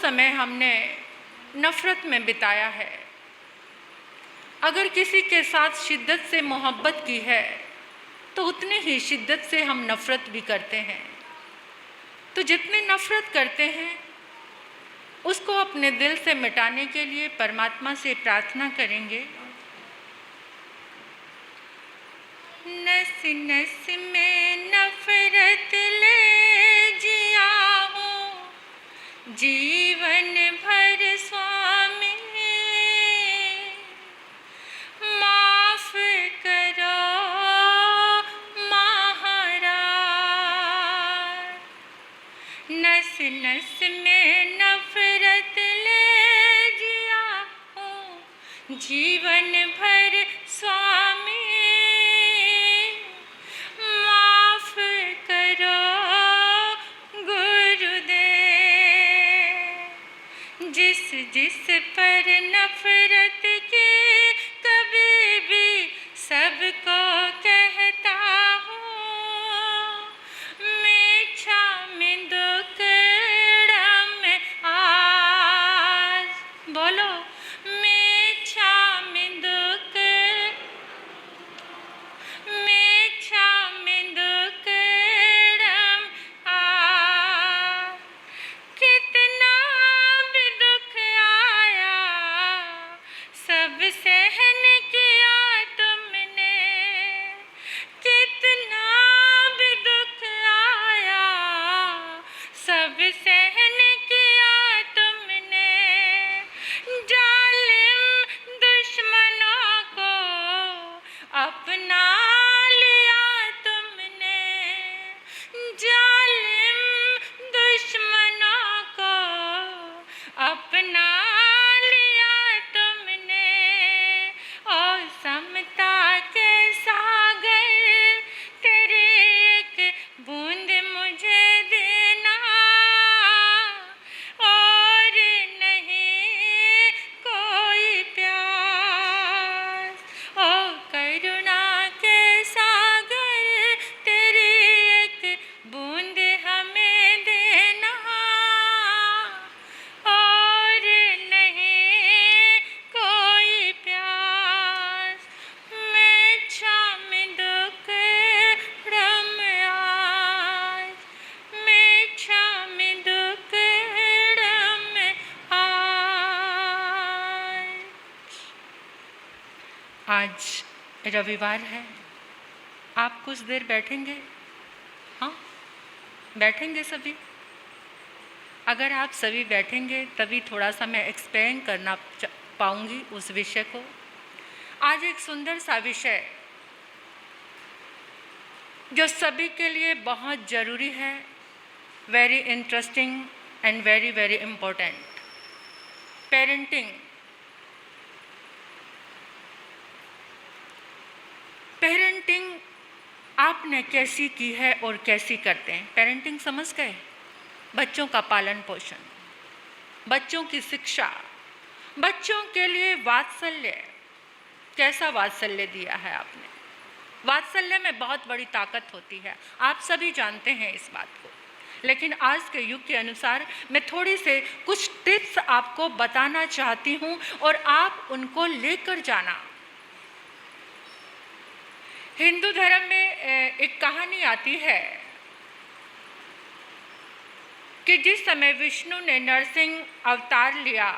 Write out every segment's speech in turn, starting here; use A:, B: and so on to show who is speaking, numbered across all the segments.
A: समय हमने नफ़रत में बिताया है। अगर किसी के साथ शिद्दत से मोहब्बत की है तो उतनी ही शिद्दत से हम नफ़रत भी करते हैं। तो जितनी नफ़रत करते हैं उसको अपने दिल से मिटाने के लिए परमात्मा से प्रार्थना करेंगे। नस नस में नफ़रत ले जिया हूँ जीवन भर स्वामी, माफ़ करो महाराज। नस नस में नफ़रत ले जिया हूँ जीवन भर स्वामी, माफ़ करो गुरुदेव। जिस जिस पर नफ़रत की कभी भी सबको कहता हूँ, मीठा में दुक्कड़म आज। बोलो मीठा में दुक्कड़म आज। कितना भी दुख आया सब सहन किया तुमने, कितना भी दुख आया सब सहन किया तुमने। जालिम दुश्मनों को अपना लिया तुमने, जालिम दुश्मनों को अपना लिया तुमने। और समता के सागर तेरी एक बूंद मुझे देना, और नहीं कोई प्यास। ओ करुणा के सागर तेरी एक बूंद हमें देना, और नहीं कोई प्यास। मीठा में दुक्कड़म आज, मीठा में दुक्कड़म आज रविवार है। आप कुछ देर बैठेंगे? हाँ, बैठेंगे सभी? अगर आप सभी बैठेंगे तभी थोड़ा सा मैं एक्सप्लेन करना पाऊंगी उस विषय को। आज एक सुंदर सा विषय जो सभी के लिए बहुत ज़रूरी है, very interesting and very very important, parenting. Parenting आपने कैसी की है और कैसी करते हैं? पेरेंटिंग समझ गए? बच्चों का पालन पोषण, बच्चों की शिक्षा, बच्चों के लिए वात्सल्य। कैसा वात्सल्य दिया है आपने? वात्सल्य में बहुत बड़ी ताकत होती है, आप सभी जानते हैं इस बात को। लेकिन आज के युग के अनुसार मैं थोड़ी से कुछ टिप्स आपको बताना चाहती हूँ और आप उनको लेकर जाना। हिंदू धर्म में एक कहानी आती है कि जिस समय विष्णु ने नरसिंह अवतार लिया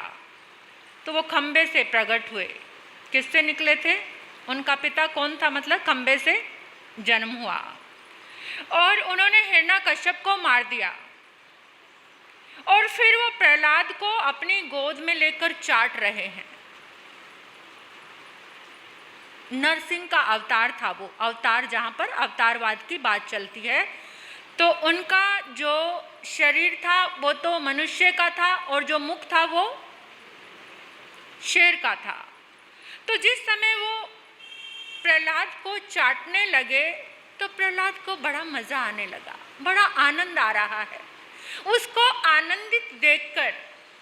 A: तो वो खंबे से प्रकट हुए। किससे निकले थे? उनका पिता कौन था? मतलब खंबे से जन्म हुआ। और उन्होंने हिरण्यकश्यप को मार दिया और फिर वो प्रहलाद को अपनी गोद में लेकर चाट रहे हैं। नरसिंह का अवतार था वो अवतार, जहाँ पर अवतारवाद की बात चलती है। तो उनका जो शरीर था वो तो मनुष्य का था और जो मुख था वो शेर का था। तो जिस समय वो प्रहलाद को चाटने लगे तो प्रहलाद को बड़ा मज़ा आने लगा, बड़ा आनंद आ रहा है उसको आनंदित देखकर।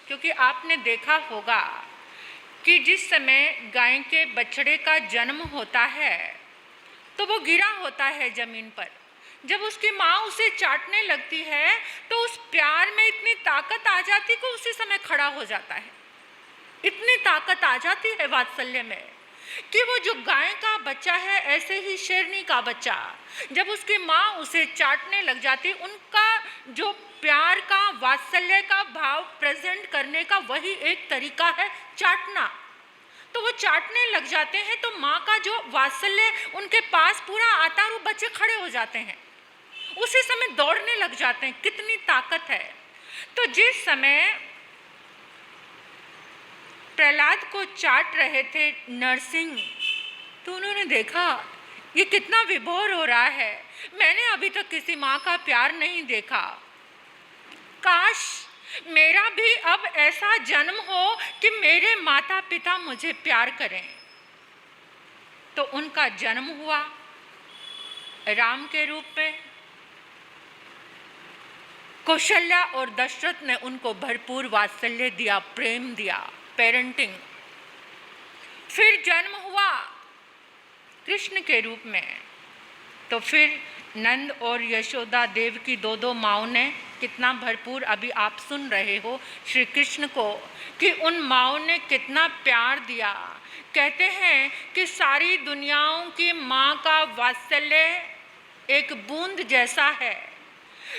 A: क्योंकि आपने देखा होगा कि जिस समय गाय के बछड़े का जन्म होता है तो वो गिरा होता है ज़मीन पर, जब उसकी माँ उसे चाटने लगती है तो उस प्यार में इतनी ताकत आ जाती कि उसी समय खड़ा हो जाता है। इतनी ताकत आ जाती है वात्सल्य में कि वो जो गाय का बच्चा है, ऐसे ही शेरनी का बच्चा, जब उसकी माँ उसे चाटने लग जाती, उनका जो प्यार का, वात्सल्य का भाव प्रेजेंट करने का वही एक तरीका है, चाटना। तो वो चाटने लग जाते हैं तो माँ का जो वात्सल्य उनके पास पूरा आता है, वो बच्चे खड़े हो जाते हैं, उसी समय दौड़ने लग जाते हैं। कितनी ताकत है। तो जिस समय प्रहलाद को चाट रहे थे नरसिंह, तो उन्होंने देखा ये कितना विभोर हो रहा है, मैंने अभी तक किसी माँ का प्यार नहीं देखा, काश मेरा भी अब ऐसा जन्म हो कि मेरे माता पिता मुझे प्यार करें। तो उनका जन्म हुआ राम के रूप में। कौशल्या और दशरथ ने उनको भरपूर वात्सल्य दिया, प्रेम दिया, पेरेंटिंग। फिर जन्म हुआ कृष्ण के रूप में। तो फिर नंद और यशोदा देव की दो माँओं ने कितना भरपूर, अभी आप सुन रहे हो श्री कृष्ण को कि उन माँओं ने कितना प्यार दिया। कहते हैं कि सारी दुनियाओं की माँ का वात्सल्य एक बूंद जैसा है,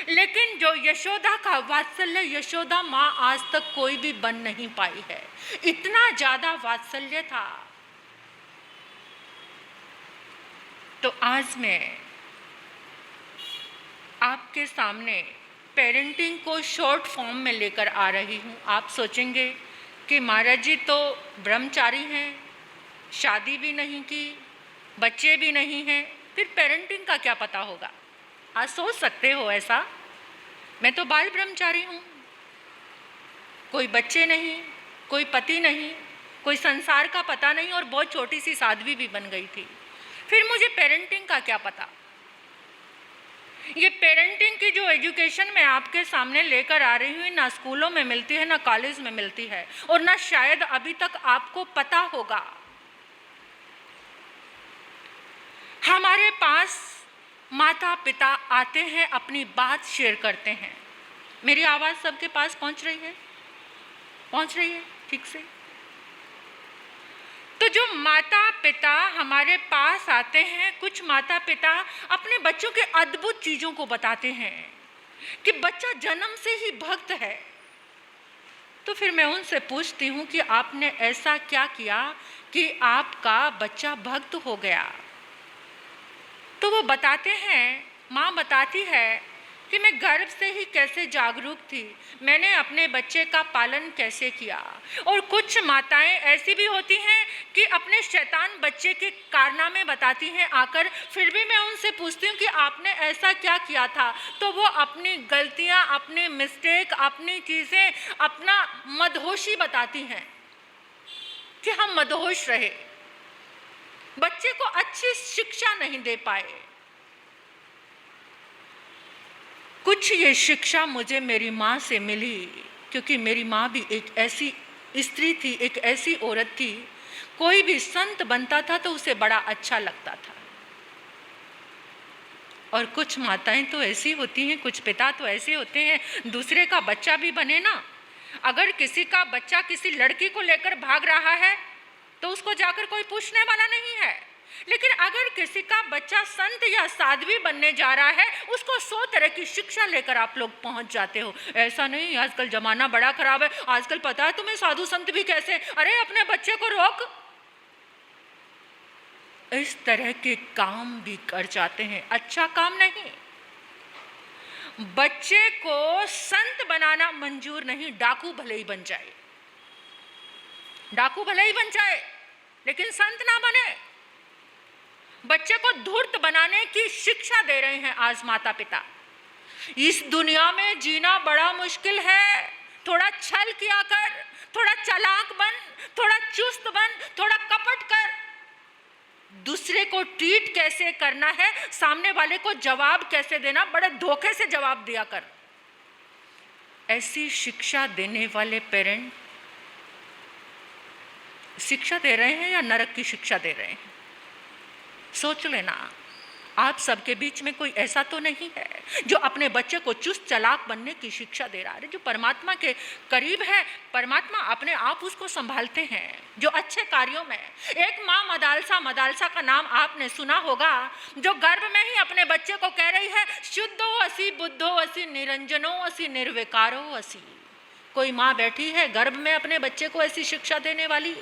A: लेकिन जो यशोदा का वात्सल्य, यशोदा माँ आज तक कोई भी बन नहीं पाई है, इतना ज़्यादा वात्सल्य था। तो आज मैं आपके सामने पेरेंटिंग को शॉर्ट फॉर्म में लेकर आ रही हूँ। आप सोचेंगे कि महाराज जी तो ब्रह्मचारी हैं, शादी भी नहीं की, बच्चे भी नहीं हैं, फिर पेरेंटिंग का क्या पता होगा। आज सोच सकते हो ऐसा। मैं तो बाल ब्रह्मचारी हूँ, कोई बच्चे नहीं, कोई पति नहीं, कोई संसार का पता नहीं, और बहुत छोटी सी साध्वी भी बन गई थी, फिर मुझे पेरेंटिंग का क्या पता। ये पेरेंटिंग की जो एजुकेशन मैं आपके सामने लेकर आ रही हूँ, ना स्कूलों में मिलती है, ना कॉलेज में मिलती है, और ना शायद अभी तक आपको पता होगा। हमारे पास माता पिता आते हैं, अपनी बात शेयर करते हैं। मेरी आवाज़ सबके पास पहुँच रही है? पहुँच रही है ठीक से? तो जो माता पिता हमारे पास आते हैं, कुछ माता पिता अपने बच्चों के अद्भुत चीज़ों को बताते हैं कि बच्चा जन्म से ही भक्त है। तो फिर मैं उनसे पूछती हूँ कि आपने ऐसा क्या किया कि आपका बच्चा भक्त हो गया? तो वो बताते हैं, माँ बताती है कि मैं गर्भ से ही कैसे जागरूक थी, मैंने अपने बच्चे का पालन कैसे किया। और कुछ माताएं ऐसी भी होती हैं कि अपने शैतान बच्चे के कारनामे बताती हैं आकर, फिर भी मैं उनसे पूछती हूँ कि आपने ऐसा क्या किया था। तो वो अपनी गलतियाँ, अपने मिस्टेक, अपनी चीज़ें, अपना मदहोशी बताती हैं कि हम मदहोश रहे, बच्चे को अच्छी शिक्षा नहीं दे पाए। कुछ ये शिक्षा मुझे मेरी माँ से मिली, क्योंकि मेरी माँ भी एक ऐसी स्त्री थी, एक ऐसी औरत थी, कोई भी संत बनता था तो उसे बड़ा अच्छा लगता था। और कुछ माताएं तो ऐसी होती हैं, कुछ पिता तो ऐसे होते हैं, दूसरे का बच्चा भी बने ना, अगर किसी का बच्चा किसी लड़की को लेकर भाग रहा है तो उसको जाकर कोई पूछने वाला नहीं है, लेकिन अगर किसी का बच्चा संत या साध्वी बनने जा रहा है, उसको 100 तरह की शिक्षा लेकर आप लोग पहुंच जाते हो। ऐसा नहीं, आजकल जमाना बड़ा खराब है, आजकल पता है तुम्हें साधु संत भी कैसे, अरे अपने बच्चे को रोक, इस तरह के काम भी कर जाते हैं। अच्छा काम नहीं। बच्चे को संत बनाना मंजूर नहीं, डाकू भले ही बन जाए, डाकू भले ही बन जाए, लेकिन संत ना बने। बच्चे को धूर्त बनाने की शिक्षा दे रहे हैं आज माता पिता। इस दुनिया में जीना बड़ा मुश्किल है, थोड़ा छल किया कर, थोड़ा चालाक बन, थोड़ा चुस्त बन, थोड़ा कपट कर, दूसरे को ट्रीट कैसे करना है, सामने वाले को जवाब कैसे देना, बड़े धोखे से जवाब दिया कर। ऐसी शिक्षा देने वाले पेरेंट शिक्षा दे रहे हैं या नरक की शिक्षा दे रहे हैं, सोच लेना। आप सबके बीच में कोई ऐसा तो नहीं है जो अपने बच्चे को चुस्त चालाक बनने की शिक्षा दे रहा है। जो परमात्मा के करीब है, परमात्मा अपने आप उसको संभालते हैं। जो अच्छे कार्यों में, एक माँ मदालसा का नाम आपने सुना होगा, जो गर्भ में ही अपने बच्चे को कह रही है शुद्धो असी बुद्धो असी निरंजनो असी निर्विकारो असी। कोई माँ बैठी है गर्भ में अपने बच्चे को ऐसी शिक्षा देने वाली।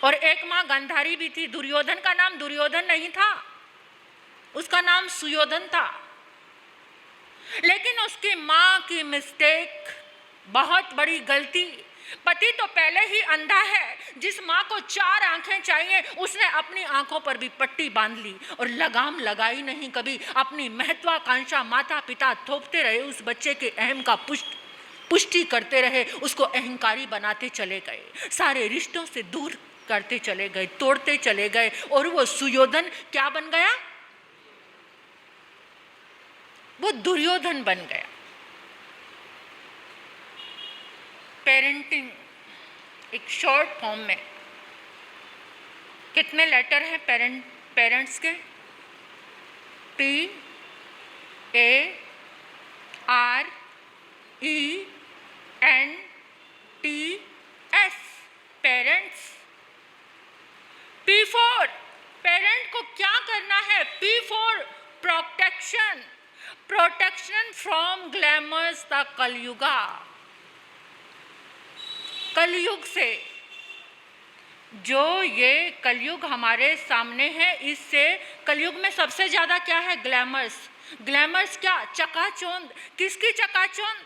A: और एक माँ गांधारी भी थी। दुर्योधन का नाम दुर्योधन नहीं था, उसका नाम सुयोधन था। लेकिन उसकी माँ की मिस्टेक, बहुत बड़ी गलती। पति तो पहले ही अंधा है, जिस माँ को 4 आंखें चाहिए उसने अपनी आंखों पर भी पट्टी बांध ली और लगाम लगाई नहीं कभी। अपनी महत्वाकांक्षा माता पिता थोपते रहे, उस बच्चे के अहम का पुष्टि करते रहे, उसको अहंकारी बनाते चले गए, सारे रिश्तों से दूर करते चले गए, तोड़ते चले गए। और वो सुयोधन क्या बन गया? वो दुर्योधन बन गया। पेरेंटिंग एक शॉर्ट फॉर्म में कितने लेटर हैं पेरेंट्स के? PARENTS, parents. P4 पेरेंट को क्या करना है? P4 protection from glamorous the Kalyuga. कलयुग से, जो ये कलयुग हमारे सामने है, इससे कलयुग में सबसे ज्यादा क्या है? ग्लैमर्स क्या? चकाचौंध। किसकी चकाचौंध?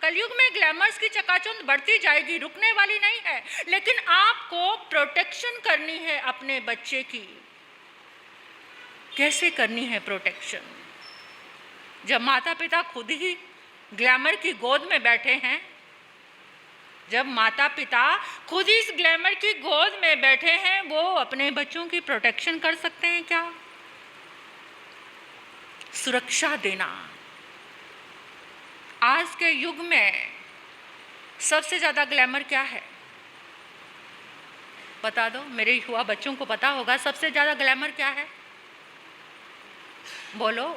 A: कलयुग में ग्लैमर्स की चकाचौंध बढ़ती जाएगी, रुकने वाली नहीं है। लेकिन आपको प्रोटेक्शन करनी है अपने बच्चे की। कैसे करनी है प्रोटेक्शन? जब माता पिता खुद ही ग्लैमर की गोद में बैठे हैं, जब माता पिता खुद ही इस ग्लैमर की गोद में बैठे हैं, वो अपने बच्चों की प्रोटेक्शन कर सकते हैं क्या? सुरक्षा देना। आज के युग में सबसे ज्यादा ग्लैमर क्या है? बता दो, मेरे युवा बच्चों को पता होगा सबसे ज्यादा ग्लैमर क्या है। बोलो।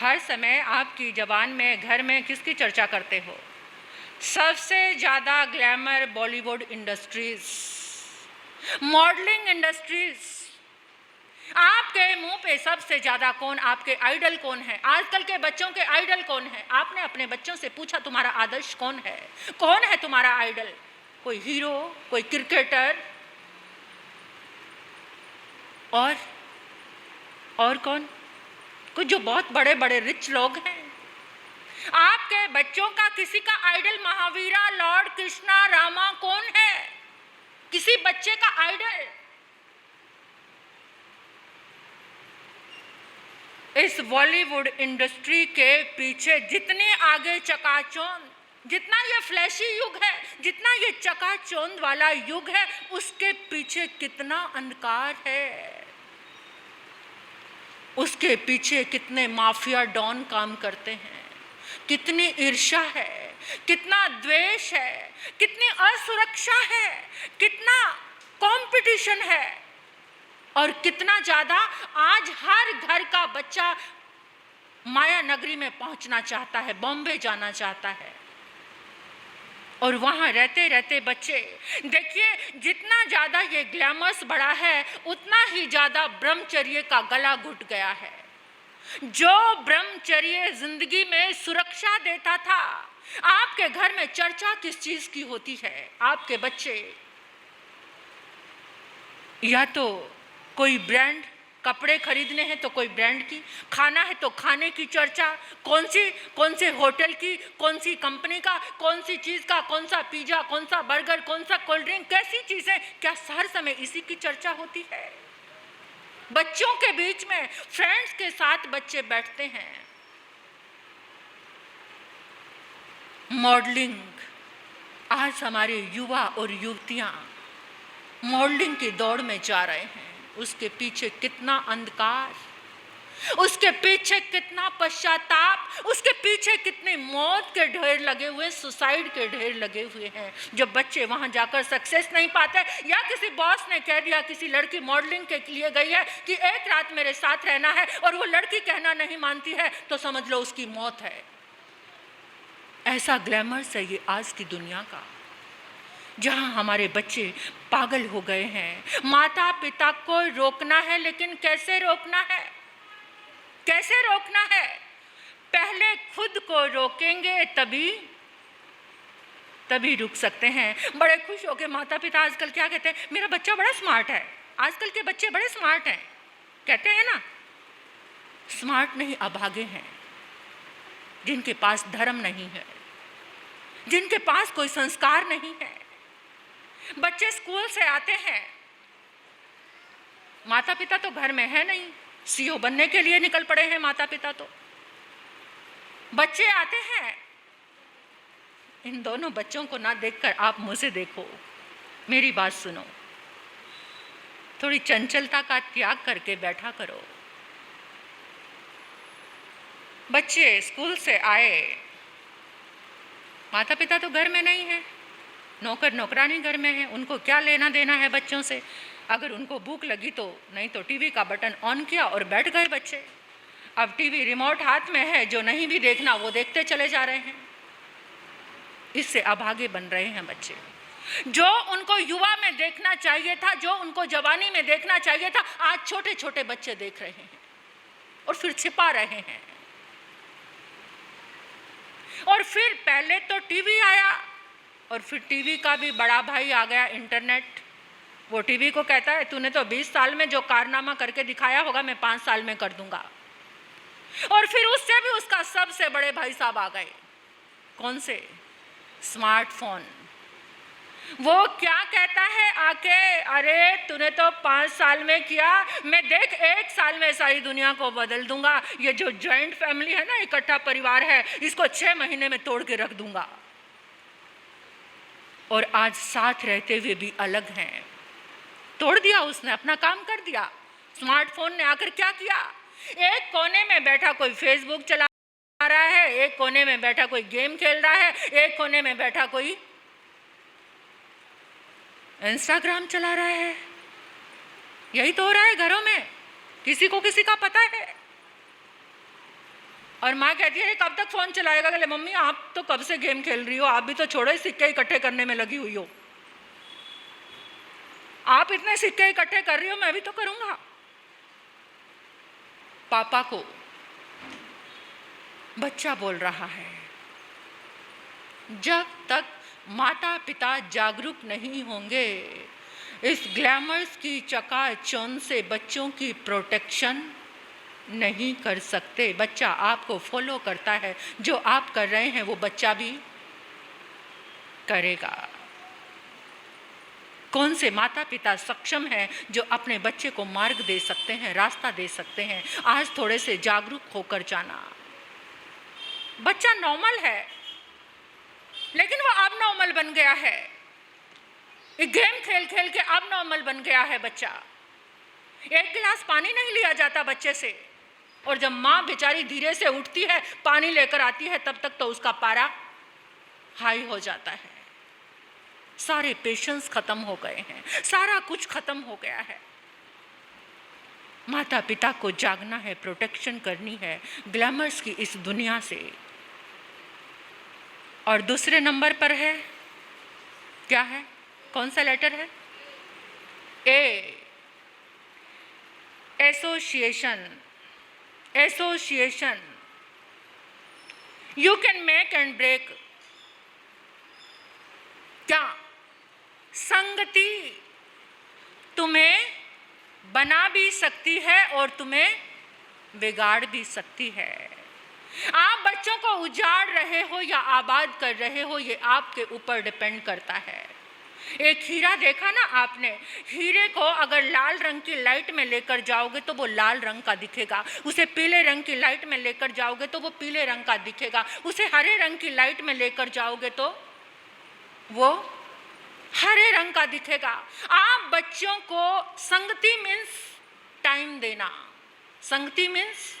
A: हर समय आपकी जबान में, घर में किसकी चर्चा करते हो? सबसे ज्यादा glamour Bollywood industries, modelling industries. आपके मुंह पे सबसे ज्यादा कौन, आपके आइडल कौन है? आजकल के बच्चों के आइडल कौन है? आपने अपने बच्चों से पूछा तुम्हारा आदर्श कौन है? कौन है तुम्हारा आइडल? कोई हीरो, कोई क्रिकेटर, और कौन? कुछ जो बहुत बड़े बड़े रिच लोग हैं। आपके बच्चों का किसी का आइडल महावीरा, लॉर्ड कृष्णा, रामा कौन है? किसी बच्चे का आइडल? इस बॉलीवुड इंडस्ट्री के पीछे जितने आगे चकाचौंध, जितना ये फ्लैशी युग है, जितना ये चकाचौंध वाला युग है, उसके पीछे कितना अंधकार है। उसके पीछे कितने माफिया डॉन काम करते हैं, कितनी ईर्ष्या है, कितना द्वेष है, कितनी असुरक्षा है, कितना कंपटीशन है, और कितना ज्यादा आज हर घर का बच्चा माया नगरी में पहुंचना चाहता है, बॉम्बे जाना चाहता है। और वहां रहते रहते बच्चे, देखिए जितना ज्यादा ये ग्लैमर्स बढ़ा है, उतना ही ज्यादा ब्रह्मचर्य का गला घुट गया है। जो ब्रह्मचर्य जिंदगी में सुरक्षा देता था, आपके घर में चर्चा किस चीज की होती है? आपके बच्चे या तो कोई ब्रांड कपड़े खरीदने हैं तो कोई ब्रांड की, खाना है तो खाने की चर्चा, कौन से होटल की, कौन सी कंपनी का, कौन सी चीज का, कौन सा पिज्जा, कौन सा बर्गर, कौन सा कोल्ड ड्रिंक, कैसी चीजें, क्या हर समय इसी की चर्चा होती है? बच्चों के बीच में फ्रेंड्स के साथ बच्चे बैठते हैं। मॉडलिंग, आज हमारे युवा और युवतियां मॉडलिंग की दौड़ में जा रहे हैं। उसके पीछे कितना अंधकार, उसके पीछे कितना पश्चाताप, उसके पीछे कितने मौत के ढेर लगे हुए, सुसाइड के ढेर लगे हुए हैं। जब बच्चे वहां जाकर सक्सेस नहीं पाते, या किसी बॉस ने कह दिया, किसी लड़की मॉडलिंग के लिए गई है कि एक रात मेरे साथ रहना है, और वो लड़की कहना नहीं मानती है, तो समझ लो उसकी मौत है। ऐसा ग्लैमर्स है ये आज की दुनिया का, जहां हमारे बच्चे पागल हो गए हैं। माता पिता को रोकना है, लेकिन कैसे रोकना है? कैसे रोकना है? पहले खुद को रोकेंगे तभी रुक सकते हैं। बड़े खुश होके माता पिता आजकल क्या कहते हैं, मेरा बच्चा बड़ा स्मार्ट है। आजकल के बच्चे बड़े स्मार्ट हैं, कहते हैं ना। स्मार्ट नहीं, अभागे हैं, जिनके पास धर्म नहीं है, जिनके पास कोई संस्कार नहीं है। बच्चे स्कूल से आते हैं, माता पिता तो घर में है नहीं, सीईओ बनने के लिए निकल पड़े हैं माता पिता। तो बच्चे आते हैं, इन दोनों बच्चों को ना देखकर आप मुझे देखो, मेरी बात सुनो, थोड़ी चंचलता का त्याग करके बैठा करो। बच्चे स्कूल से आए, माता पिता तो घर में नहीं है, नौकर नौकरानी घर में है, उनको क्या लेना देना है बच्चों से। अगर उनको भूख लगी तो नहीं तो टीवी का बटन ऑन किया और बैठ गए बच्चे। अब टीवी रिमोट हाथ में है, जो नहीं भी देखना वो देखते चले जा रहे हैं। इससे अभागे बन रहे हैं बच्चे। जो उनको युवा में देखना चाहिए था, जो उनको जवानी में देखना चाहिए था, आज छोटे छोटे बच्चे देख रहे हैं और फिर छिपा रहे हैं। और फिर पहले तो टीवी आया, और फिर टीवी का भी बड़ा भाई आ गया, इंटरनेट। वो टीवी को कहता है, तूने तो 20 साल में जो कारनामा करके दिखाया होगा, मैं 5 साल में कर दूंगा। और फिर उससे भी उसका सबसे बड़े भाई साहब आ गए। कौन से? स्मार्टफोन। वो क्या कहता है आके, अरे तूने तो 5 साल में किया, मैं देख 1 साल में सारी दुनिया को बदल दूंगा। ये जो जॉइंट फैमिली है ना, इकट्ठा परिवार है, इसको 6 महीने में तोड़ के रख दूंगा। और आज साथ रहते हुए भी अलग हैं। तोड़ दिया उसने, अपना काम कर दिया। स्मार्टफोन ने आकर क्या किया, एक कोने में बैठा कोई फेसबुक चला रहा है, एक कोने में बैठा कोई गेम खेल रहा है, एक कोने में बैठा कोई इंस्टाग्राम चला रहा है। यही तो हो रहा है घरों में, किसी को किसी का पता है। और माँ कहती है कब तक फोन चलाएगा? बोले मम्मी आप तो कब से गेम खेल रही हो, आप भी तो छोड़ो, सिक्के इकट्ठे करने में लगी हुई हो। आप इतने सिक्के इकट्ठे कर रही हो, मैं भी तो करूंगा। पापा को बच्चा बोल रहा है, जब तक माता पिता जागरूक नहीं होंगे, इस ग्लैमर्स की चकाचौंध से बच्चों की प्रोटेक्शन नहीं कर सकते। बच्चा आपको फॉलो करता है, जो आप कर रहे हैं वो बच्चा भी करेगा। कौन से माता पिता सक्षम हैं जो अपने बच्चे को मार्ग दे सकते हैं, रास्ता दे सकते हैं? आज थोड़े से जागरूक होकर जाना। बच्चा नॉर्मल है, लेकिन वो अब नॉर्मल बन गया है। गेम खेल खेल के अब नॉर्मल बन गया है बच्चा। एक गिलास पानी नहीं लिया जाता बच्चे से, और जब माँ बेचारी धीरे से उठती है, पानी लेकर आती है, तब तक तो उसका पारा हाई हो जाता है। सारे पेशेंस खत्म हो गए हैं, सारा कुछ खत्म हो गया है। माता पिता को जागना है, प्रोटेक्शन करनी है ग्लैमर्स की इस दुनिया से। और दूसरे नंबर पर है, क्या है, कौन सा लेटर है? A, association. Association, you can make and break. क्या? संगति तुम्हें बना भी सकती है और तुम्हें बिगाड़ भी सकती है। आप बच्चों को उजाड़ रहे हो या आबाद कर रहे हो, ये आपके ऊपर डिपेंड करता है। एक हीरा देखा ना आपने, हीरे को अगर लाल रंग की लाइट में लेकर जाओगे तो वो लाल रंग का दिखेगा, उसे पीले रंग की लाइट में लेकर जाओगे तो वो पीले रंग का दिखेगा, उसे हरे रंग की लाइट में लेकर जाओगे तो वो हरे रंग का दिखेगा। आप बच्चों को, संगति मीन्स टाइम देना, संगति मीन्स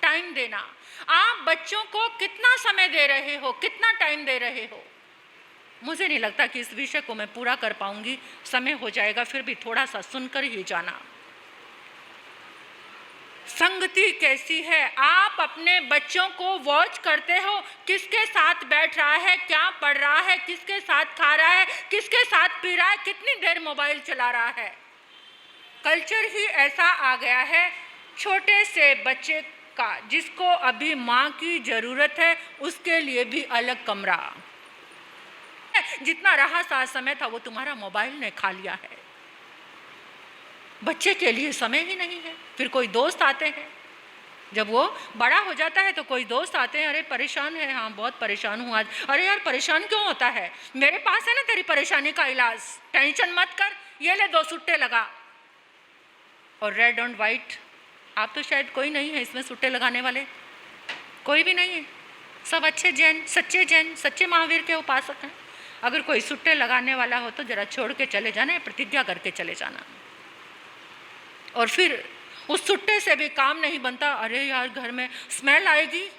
A: टाइम देना। आप बच्चों को कितना समय दे रहे हो, कितना टाइम दे रहे हो? मुझे नहीं लगता कि इस विषय को मैं पूरा कर पाऊंगी, समय हो जाएगा, फिर भी थोड़ा सा सुनकर ही जाना। संगति कैसी है? आप अपने बच्चों को वॉच करते हो, किसके साथ बैठ रहा है, क्या पढ़ रहा है, किसके साथ खा रहा है, किसके साथ पी रहा है, कितनी देर मोबाइल चला रहा है। कल्चर ही ऐसा आ गया है छोटे से बच्चे का, जिसको अभी माँ की ज़रूरत है, उसके लिए भी अलग कमरा। जितना रहा सा समय था वो तुम्हारा मोबाइल ने खा लिया है। बच्चे के लिए समय ही नहीं है। फिर कोई दोस्त आते हैं, जब वो बड़ा हो जाता है तो कोई दोस्त आते हैं, अरे परेशान है, हाँ बहुत परेशान हूँ आज। अरे यार परेशान क्यों होता है, मेरे पास है ना तेरी परेशानी का इलाज, टेंशन मत कर, ये ले 2 सुट्टे लगा। और रेड एंड वाइट, आप तो शायद कोई नहीं है इसमें सुट्टे लगाने वाले, कोई भी नहीं है, सब अच्छे जैन, सच्चे महावीर के उपासक हैं। अगर कोई सुट्टे लगाने वाला हो तो जरा छोड़ के चले जाना, प्रतिज्ञा करके चले जाना। और फिर उस सुट्टे से भी काम नहीं बनता, अरे यार घर में स्मेल आएगी,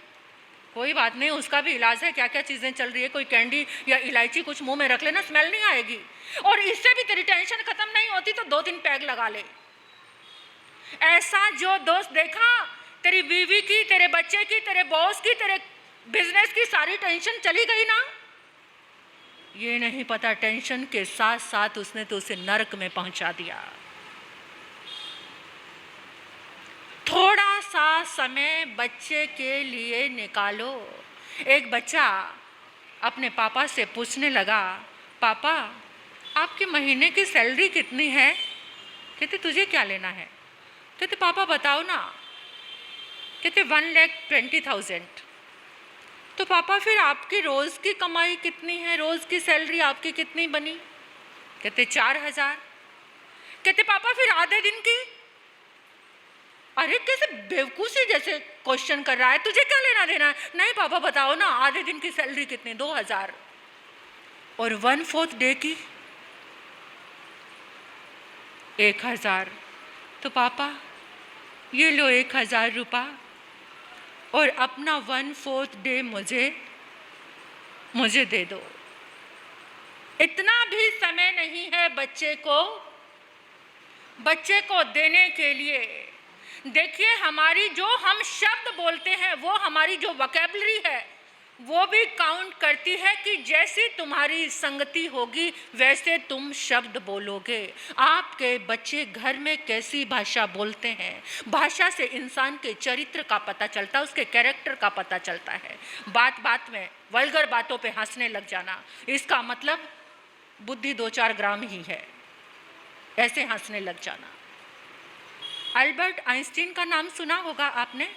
A: कोई बात नहीं, उसका भी इलाज है, क्या क्या चीज़ें चल रही है, कोई कैंडी या इलायची कुछ मुंह में रख लेना, स्मेल नहीं आएगी। और इससे भी तेरी टेंशन खत्म नहीं होती तो 2-3 पैग लगा ले। ऐसा जो दोस्त देखा, तेरी बीवी की, तेरे बच्चे की, तेरे बॉस की, तेरे बिजनेस की सारी टेंशन चली गई ना। ये नहीं पता टेंशन के साथ साथ उसने तो उसे नरक में पहुंचा दिया। थोड़ा सा समय बच्चे के लिए निकालो। एक बच्चा अपने पापा से पूछने लगा, पापा आपकी महीने की सैलरी कितनी है? कहते तुझे क्या लेना है? कहते पापा बताओ ना। कहते 1,20,000। तो पापा फिर आपकी रोज़ की कमाई कितनी है, रोज़ की सैलरी आपकी कितनी बनी? कहते 4,000। कहते पापा फिर आधे दिन की? अरे कैसे बेवकूफ़ी जैसे क्वेश्चन कर रहा है, तुझे क्या लेना देना है? नहीं पापा बताओ ना, आधे दिन की सैलरी कितनी? 2,000। और 1/4 डे की? 1,000। तो पापा ये लो 1,000 रुपये और अपना 1/4 डे मुझे दे दो। इतना भी समय नहीं है बच्चे को देने के लिए। देखिए हमारी जो हम शब्द बोलते हैं, वो हमारी जो वोकैबुलरी है वो भी काउंट करती है कि जैसी तुम्हारी संगति होगी वैसे तुम शब्द बोलोगे। आपके बच्चे घर में कैसी भाषा बोलते हैं, भाषा से इंसान के चरित्र का पता चलता है, उसके कैरेक्टर का पता चलता है। बात बात में वल्गर बातों पे हंसने लग जाना, इसका मतलब बुद्धि 2-4 ग्राम ही है, ऐसे हंसने लग जाना। अल्बर्ट आइंस्टीन का नाम सुना होगा आपने,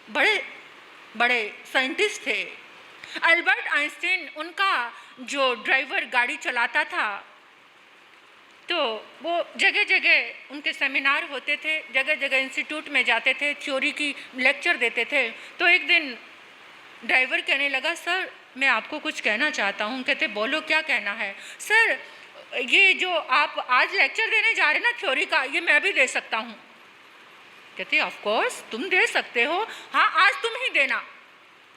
A: बड़े साइंटिस्ट थे। अल्बर्ट आइंस्टीन, उनका जो ड्राइवर गाड़ी चलाता था तो वो जगह जगह उनके सेमिनार होते थे, जगह जगह इंस्टीट्यूट में जाते थे, थ्योरी की लेक्चर देते थे। तो एक दिन ड्राइवर कहने लगा, सर मैं आपको कुछ कहना चाहता हूँ। कहते बोलो क्या कहना है? सर ये जो आप आज लेक्चर देने जा रहे हैं ना थ्योरी का, ये मैं भी दे सकता हूँ। कहते ऑफ कोर्स तुम दे सकते हो, हाँ आज तुम ही देना।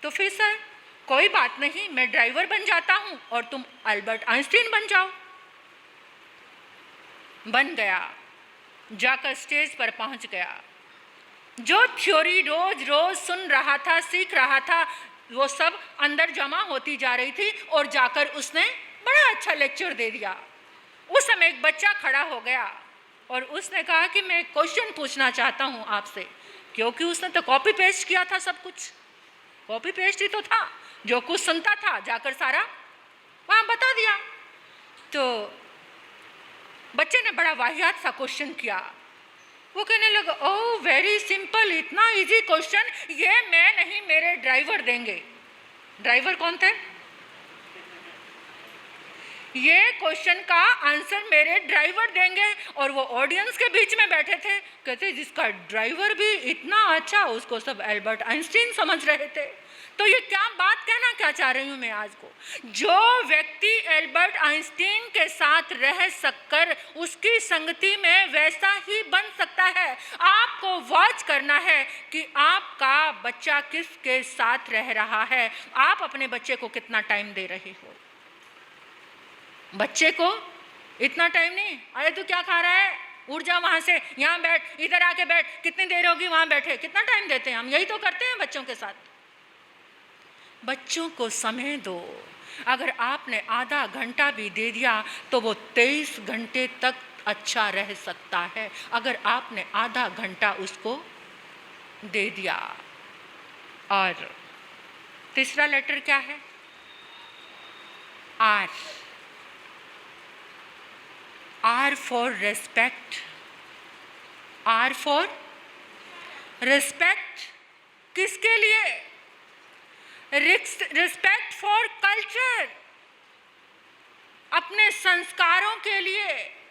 A: तो फिर सर कोई बात नहीं, मैं ड्राइवर बन जाता हूँ और तुम अल्बर्ट आइंस्टीन बन जाओ। बन गया, जाकर स्टेज पर पहुँच गया। जो थ्योरी रोज रोज सुन रहा था, सीख रहा था, वो सब अंदर जमा होती जा रही थी और जाकर उसने बड़ा अच्छा लेक्चर दे दिया। उस समय एक बच्चा खड़ा हो गया और उसने कहा कि मैं क्वेश्चन पूछना चाहता हूँ आपसे, क्योंकि उसने तो कॉपी पेस्ट किया था, सब कुछ कॉपी पेस्ट ही तो था, जो कुछ सुनता था जाकर सारा वहाँ बता दिया। तो बच्चे ने बड़ा वाहियात सा क्वेश्चन किया। वो कहने लगा, ओह वेरी सिंपल, इतना इजी क्वेश्चन, ये मैं नहीं मेरे ड्राइवर देंगे। ड्राइवर कौन थे? ये क्वेश्चन का आंसर मेरे ड्राइवर देंगे। और वो ऑडियंस के बीच में बैठे थे, कहते जिसका ड्राइवर भी इतना अच्छा, उसको सब एल्बर्ट आइंस्टीन समझ रहे थे। तो ये क्या बात कहना क्या चाह रही हूँ मैं आज को, जो व्यक्ति एल्बर्ट आइंस्टीन के साथ रह सककर उसकी संगति में वैसा ही बन सकता है। आपको वॉच करना है कि आपका बच्चा किसके साथ रह रहा है, आप अपने बच्चे को कितना टाइम दे रहे हो। बच्चे को इतना टाइम नहीं, अरे तू क्या खा रहा है, उठ जा वहाँ से, यहाँ बैठ, इधर आके बैठ, कितनी देर होगी वहाँ बैठे, कितना टाइम देते हैं हम, यही तो करते हैं बच्चों के साथ। बच्चों को समय दो। अगर आपने आधा घंटा भी दे दिया तो वो 23 घंटे तक अच्छा रह सकता है, अगर आपने आधा घंटा उसको दे दिया। और तीसरा लेटर क्या है, R. R for respect. R for respect किसके लिए, रिस्पेक्ट फॉर कल्चर, अपने संस्कारों के लिए,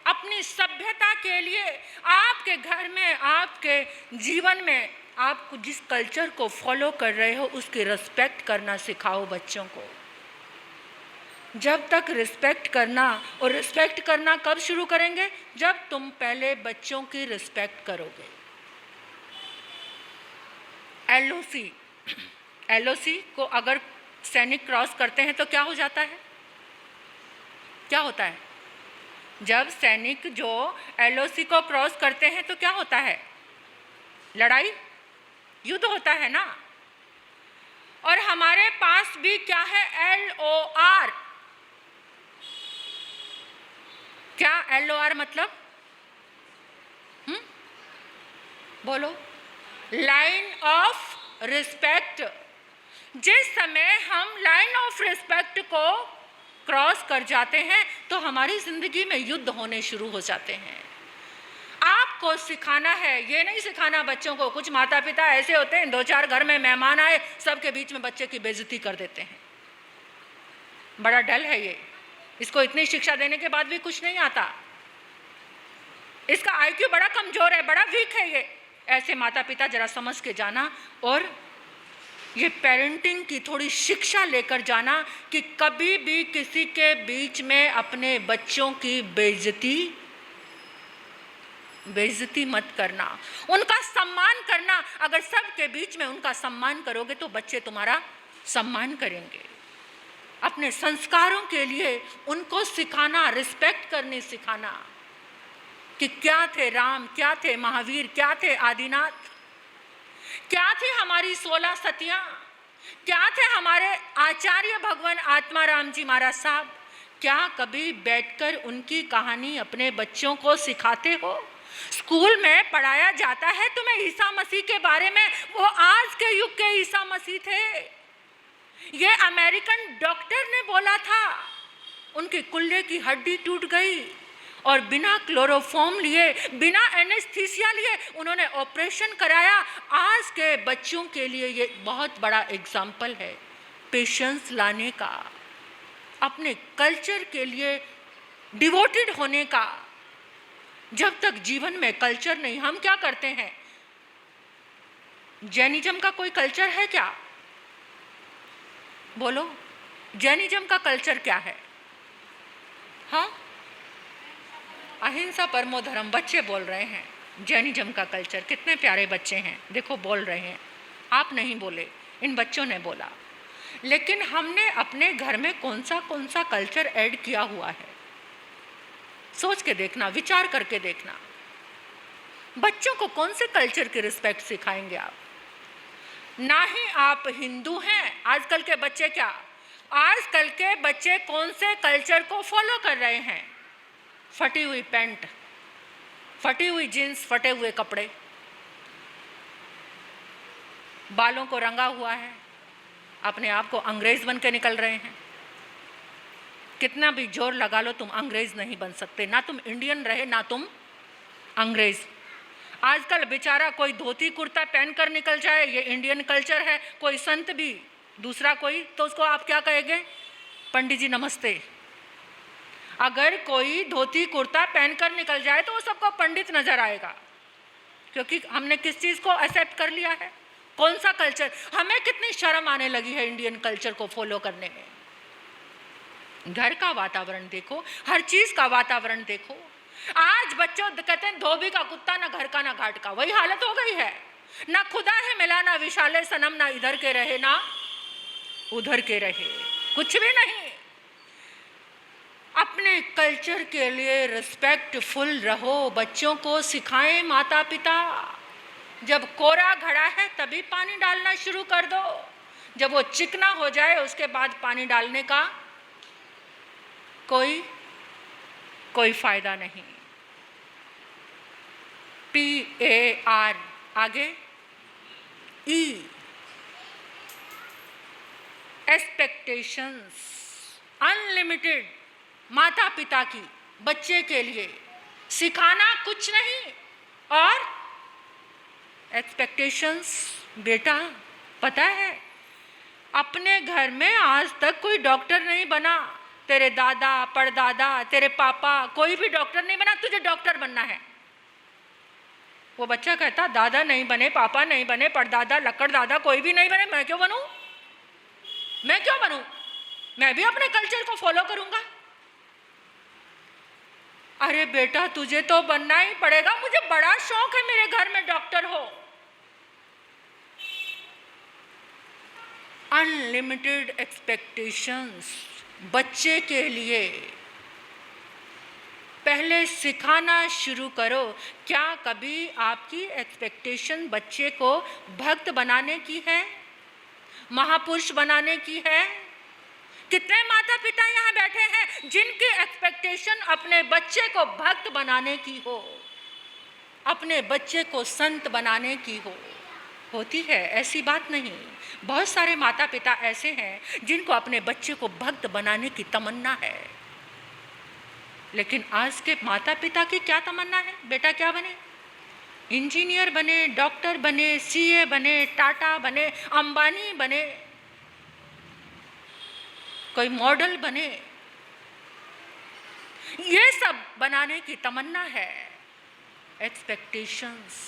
A: अपनी सभ्यता के लिए। आपके घर में, आपके जीवन में आप जिस कल्चर को फॉलो कर रहे हो उसकी रिस्पेक्ट करना सिखाओ बच्चों को। जब तक रिस्पेक्ट करना, और रिस्पेक्ट करना कब शुरू करेंगे, जब तुम पहले बच्चों की रिस्पेक्ट करोगे। एलओसी, एलओसी को अगर सैनिक क्रॉस करते हैं तो क्या हो जाता है, क्या होता है, जब सैनिक जो एलओसी को क्रॉस करते हैं तो क्या होता है, लड़ाई, युद्ध होता है ना। और हमारे पास भी क्या है, LOR। क्या LOR मतलब, बोलो, लाइन ऑफ रिस्पेक्ट। जिस समय हम लाइन ऑफ रिस्पेक्ट को क्रॉस कर जाते हैं तो हमारी जिंदगी में युद्ध होने शुरू हो जाते हैं। आपको सिखाना है, ये नहीं सिखाना बच्चों को। कुछ माता पिता ऐसे होते हैं, 2-4 घर में मेहमान आए, सबके बीच में बच्चे की बेइज्जती कर देते हैं। बड़ा डल है ये, इसको इतनी शिक्षा देने के बाद भी कुछ नहीं आता, इसका IQ बड़ा कमजोर है, बड़ा वीक है ये। ऐसे माता पिता जरा समझ के जाना और ये पेरेंटिंग की थोड़ी शिक्षा लेकर जाना कि कभी भी किसी के बीच में अपने बच्चों की बेइज्जती मत करना, उनका सम्मान करना। अगर सबके बीच में उनका सम्मान करोगे तो बच्चे तुम्हारा सम्मान करेंगे। अपने संस्कारों के लिए उनको सिखाना, रिस्पेक्ट करनी सिखाना कि क्या थे राम, क्या थे महावीर, क्या थे आदिनाथ, क्या थे हमारी 16 सतियां, क्या थे हमारे आचार्य भगवान आत्माराम जी महाराज साहब। क्या कभी बैठकर उनकी कहानी अपने बच्चों को सिखाते हो? स्कूल में पढ़ाया जाता है तुम्हें ईसा मसीह के बारे में, वो आज के युग के ईसा मसीह थे। ये अमेरिकन डॉक्टर ने बोला था, उनके कुल्ले की हड्डी टूट गई और बिना क्लोरोफॉर्म लिए, बिना एनेस्थीसिया लिए उन्होंने ऑपरेशन कराया। आज के बच्चों के लिए ये बहुत बड़ा एग्जाम्पल है पेशेंस लाने का, अपने कल्चर के लिए डिवोटेड होने का। जब तक जीवन में कल्चर नहीं, हम क्या करते हैं, जैनिज्म का कोई कल्चर है क्या, बोलो, जैनिज्म का कल्चर क्या है? हाँ, अहिंसा परमो धर्म, बच्चे बोल रहे हैं जैनिज्म का कल्चर। कितने प्यारे बच्चे हैं, देखो बोल रहे हैं, आप नहीं बोले, इन बच्चों ने बोला। लेकिन हमने अपने घर में कौन सा कल्चर ऐड किया हुआ है, सोच के देखना, विचार करके देखना। बच्चों को कौन से कल्चर की रिस्पेक्ट सिखाएंगे आप? ना ही आप हिंदू हैं। आजकल के बच्चे क्या, आजकल के बच्चे कौन से कल्चर को फॉलो कर रहे हैं? फटी हुई पैंट, फटी हुई जीन्स, फटे हुए कपड़े, बालों को रंगा हुआ है, अपने आप को अंग्रेज बन के निकल रहे हैं। कितना भी जोर लगा लो तुम अंग्रेज नहीं बन सकते, ना तुम इंडियन रहे ना तुम अंग्रेज। आजकल बेचारा कोई धोती कुर्ता पहन कर निकल जाए, ये इंडियन कल्चर है। कोई संत भी, दूसरा कोई, तो उसको आप क्या कहेंगे? पंडित जी नमस्ते। अगर कोई धोती कुर्ता पहनकर निकल जाए तो वो सबको पंडित नजर आएगा, क्योंकि हमने किस चीज़ को एक्सेप्ट कर लिया है, कौन सा कल्चर। हमें कितनी शर्म आने लगी है इंडियन कल्चर को फॉलो करने में। घर का वातावरण देखो, हर चीज का वातावरण देखो। आज बच्चों कहते हैं धोबी का कुत्ता, ना घर का ना घाट का, वही हालत हो गई है। ना खुदा है मिला, ना विशाले सनम, ना इधर के रहे ना उधर के रहे, कुछ भी नहीं। अपने कल्चर के लिए रिस्पेक्टफुल रहो, बच्चों को सिखाएं माता पिता। जब कोरा घड़ा है तभी पानी डालना शुरू कर दो, जब वो चिकना हो जाए उसके बाद पानी डालने का कोई फायदा नहीं। PAR आगे E, एक्सपेक्टेशंस अनलिमिटेड माता पिता की बच्चे के लिए, सिखाना कुछ नहीं और एक्सपेक्टेशंस। बेटा पता है अपने घर में आज तक कोई डॉक्टर नहीं बना, तेरे दादा परदादा तेरे पापा कोई भी डॉक्टर नहीं बना, तुझे डॉक्टर बनना है। वो बच्चा कहता दादा नहीं बने, पापा नहीं बने, परदादा लक्कड़ दादा कोई भी नहीं बने, मैं क्यों बनूं, मैं क्यों बनूं, मैं भी अपने कल्चर को फॉलो करूंगा। अरे बेटा तुझे तो बनना ही पड़ेगा, मुझे बड़ा शौक है मेरे घर में डॉक्टर हो। अनलिमिटेड एक्सपेक्टेशंस बच्चे के लिए। पहले सिखाना शुरू करो। क्या कभी आपकी एक्सपेक्टेशन बच्चे को भक्त बनाने की है, महापुरुष बनाने की है? कितने माता पिता यहाँ बैठे हैं जिनकी एक्सपेक्टेशन अपने बच्चे को भक्त बनाने की हो, अपने बच्चे को संत बनाने की हो? होती है, ऐसी बात नहीं। बहुत सारे माता पिता ऐसे हैं जिनको अपने बच्चे को भक्त बनाने की तमन्ना है। लेकिन आज के माता पिता की क्या तमन्ना है? बेटा क्या बने? इंजीनियर बने, डॉक्टर बने, CA बने, टाटा बने, अंबानी बने, कोई मॉडल बने, ये सब बनाने की तमन्ना है। एक्सपेक्टेशंस,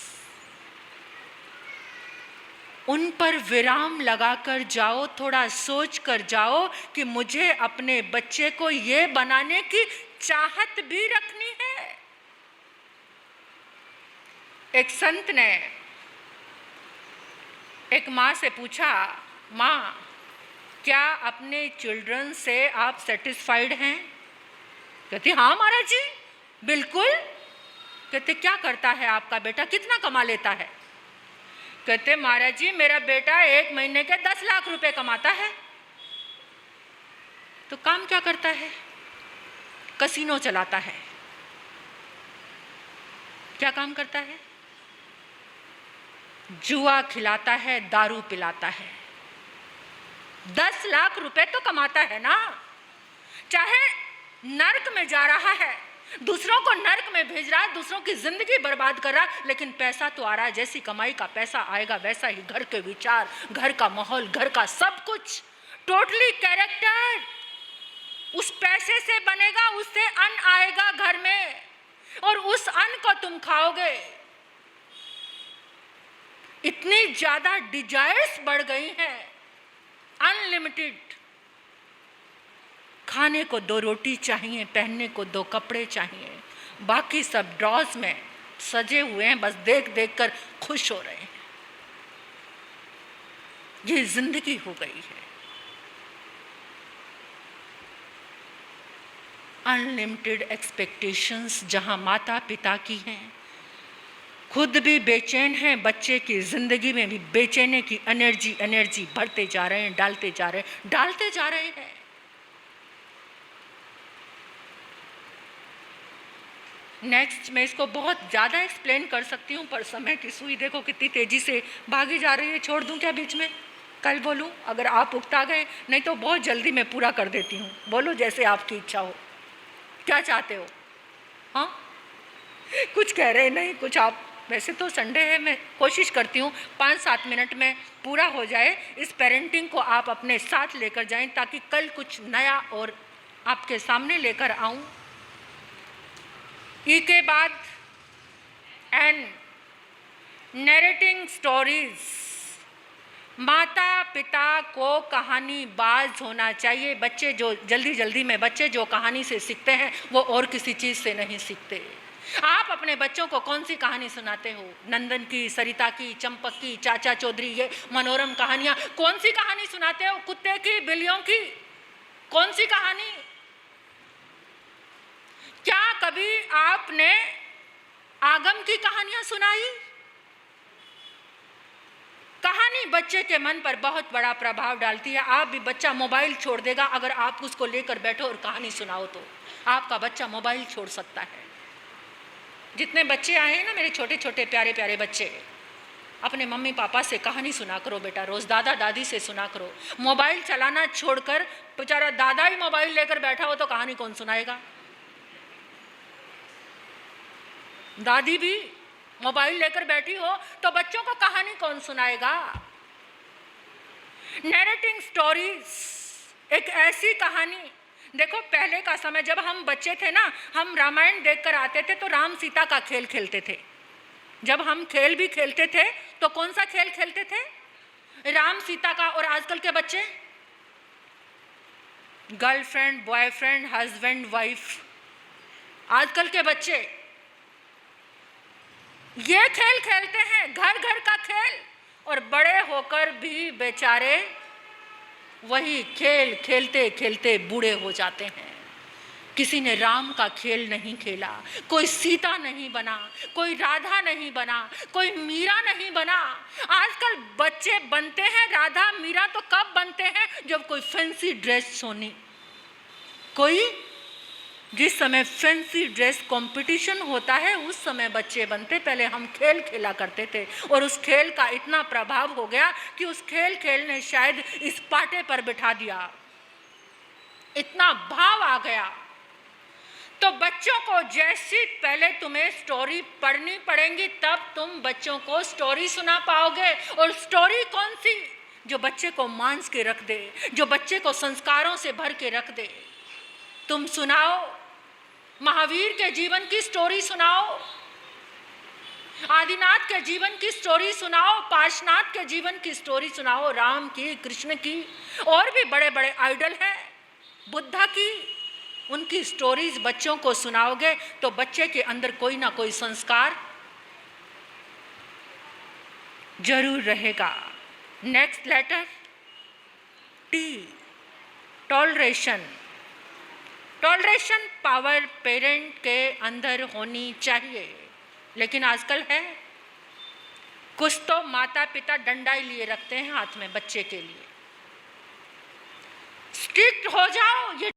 A: उन पर विराम लगाकर जाओ, थोड़ा सोच कर जाओ कि मुझे अपने बच्चे को ये बनाने की चाहत भी रखनी है। एक संत ने एक माँ से पूछा, माँ क्या अपने चिल्ड्रन से आप सेटिस्फाइड हैं? कहती हाँ महाराज जी बिल्कुल। कहते क्या करता है आपका बेटा, कितना कमा लेता है? कहते महाराज जी मेरा बेटा 1 महीने के 10 लाख रुपए कमाता है। तो काम क्या करता है? कसीनो चलाता है। क्या काम करता है? जुआ खिलाता है, दारू पिलाता है। 10 लाख रुपए तो कमाता है ना। चाहे नर्क में जा रहा है, दूसरों को नर्क में भेज रहा है, दूसरों की जिंदगी बर्बाद कर रहा है, लेकिन पैसा तो आ रहा है। जैसी कमाई का पैसा आएगा वैसा ही घर के विचार, घर का माहौल, घर का सब कुछ, टोटली कैरेक्टर उस पैसे से बनेगा। उससे अन्न आएगा घर में और उस अन्न को तुम खाओगे। इतनी ज्यादा डिजायर्स बढ़ गई हैं, अनलिमिटेड। खाने को 2 रोटी चाहिए, पहनने को 2 कपड़े चाहिए, बाकी सब ड्रॉज में सजे हुए हैं, बस देख देख कर खुश हो रहे हैं। ये जिंदगी हो गई है। अनलिमिटेड एक्सपेक्टेशंस जहां माता पिता की हैं, खुद भी बेचैन हैं, बच्चे की जिंदगी में भी बेचैनी की एनर्जी भरते जा रहे हैं, डालते जा रहे हैं। नेक्स्ट मैं इसको बहुत ज़्यादा एक्सप्लेन कर सकती हूँ, पर समय की सुई देखो कितनी तेज़ी से भागी जा रही है। छोड़ दूँ क्या बीच में? कल बोलूँ अगर आप उकता गए, नहीं तो बहुत जल्दी मैं पूरा कर देती हूँ। बोलो जैसे आपकी इच्छा हो। क्या चाहते हो? हाँ कुछ कह रहे नहीं, कुछ आप। वैसे तो संडे है, मैं कोशिश करती हूँ 5-7 मिनट में पूरा हो जाए। इस पेरेंटिंग को आप अपने साथ लेकर जाएं ताकि कल कुछ नया और आपके सामने लेकर आऊं। ई के बाद एंड नैरेटिंग स्टोरीज, माता पिता को कहानी बाज होना चाहिए। बच्चे जो जल्दी में बच्चे जो कहानी से सीखते हैं वो और किसी चीज़ से नहीं सीखते। आप अपने बच्चों को कौन सी कहानी सुनाते हो? नंदन की, सरिता की, चंपक की, चाचा चौधरी, ये मनोरम कहानियाँ। कौन सी कहानी सुनाते हो? कुत्ते की, बिल्लियों की? कौन सी कहानी? क्या कभी आपने आगम की कहानियां सुनाई? कहानी बच्चे के मन पर बहुत बड़ा प्रभाव डालती है। आप भी, बच्चा मोबाइल छोड़ देगा अगर आप उसको लेकर बैठो और कहानी सुनाओ तो आपका बच्चा मोबाइल छोड़ सकता है। जितने बच्चे आए हैं ना, मेरे छोटे छोटे प्यारे प्यारे बच्चे, अपने मम्मी पापा से कहानी सुना करो बेटा, रोज़ दादा दादी से सुना करो। मोबाइल चलाना छोड़कर, बेचारा दादा ही मोबाइल लेकर बैठा हो तो कहानी कौन सुनाएगा? दादी भी मोबाइल लेकर बैठी हो तो बच्चों को कहानी कौन सुनाएगा? नैरेटिंग स्टोरीज एक ऐसी कहानी, देखो पहले का समय जब हम बच्चे थे ना, हम रामायण देखकर आते थे तो राम सीता का खेल खेलते थे। जब हम खेल भी खेलते थे तो कौन सा खेल खेलते थे? राम सीता का। और आजकल के बच्चे गर्लफ्रेंड, बॉयफ्रेंड, हस्बैंड, वाइफ। आजकल के बच्चे ये खेल खेलते हैं, घर घर का खेल, और बड़े होकर भी बेचारे वही खेल खेलते खेलते बूढ़े हो जाते हैं। किसी ने राम का खेल नहीं खेला, कोई सीता नहीं बना, कोई राधा नहीं बना, कोई मीरा नहीं बना। आजकल बच्चे बनते हैं राधा मीरा तो कब बनते हैं? जब कोई फैंसी ड्रेस सोनी, कोई जिस समय फैंसी ड्रेस कंपटीशन होता है उस समय बच्चे बनते। पहले हम खेल खेला करते थे और उस खेल का इतना प्रभाव हो गया कि उस खेल ने शायद इस पाटे पर बिठा दिया, इतना भाव आ गया। तो बच्चों को जैसी पहले तुम्हें स्टोरी पढ़नी पड़ेगी तब तुम बच्चों को स्टोरी सुना पाओगे। और स्टोरी कौन सी? जो बच्चे को मांस के रख दे, जो बच्चे को संस्कारों से भर के रख दे। तुम सुनाओ, महावीर के जीवन की स्टोरी सुनाओ, आदिनाथ के जीवन की स्टोरी सुनाओ, पार्श्वनाथ के जीवन की स्टोरी सुनाओ, राम की, कृष्ण की, और भी बड़े बड़े आइडल हैं, बुद्धा की, उनकी स्टोरीज बच्चों को सुनाओगे तो बच्चे के अंदर कोई ना कोई संस्कार जरूर रहेगा। Next letter T, toleration. Toleration power parent के अंदर होनी चाहिए, लेकिन आजकल है कुछ तो माता पिता डंडा ही लिए रखते हैं हाथ में बच्चे के लिए। स्ट्रिक्ट हो जाओ, ये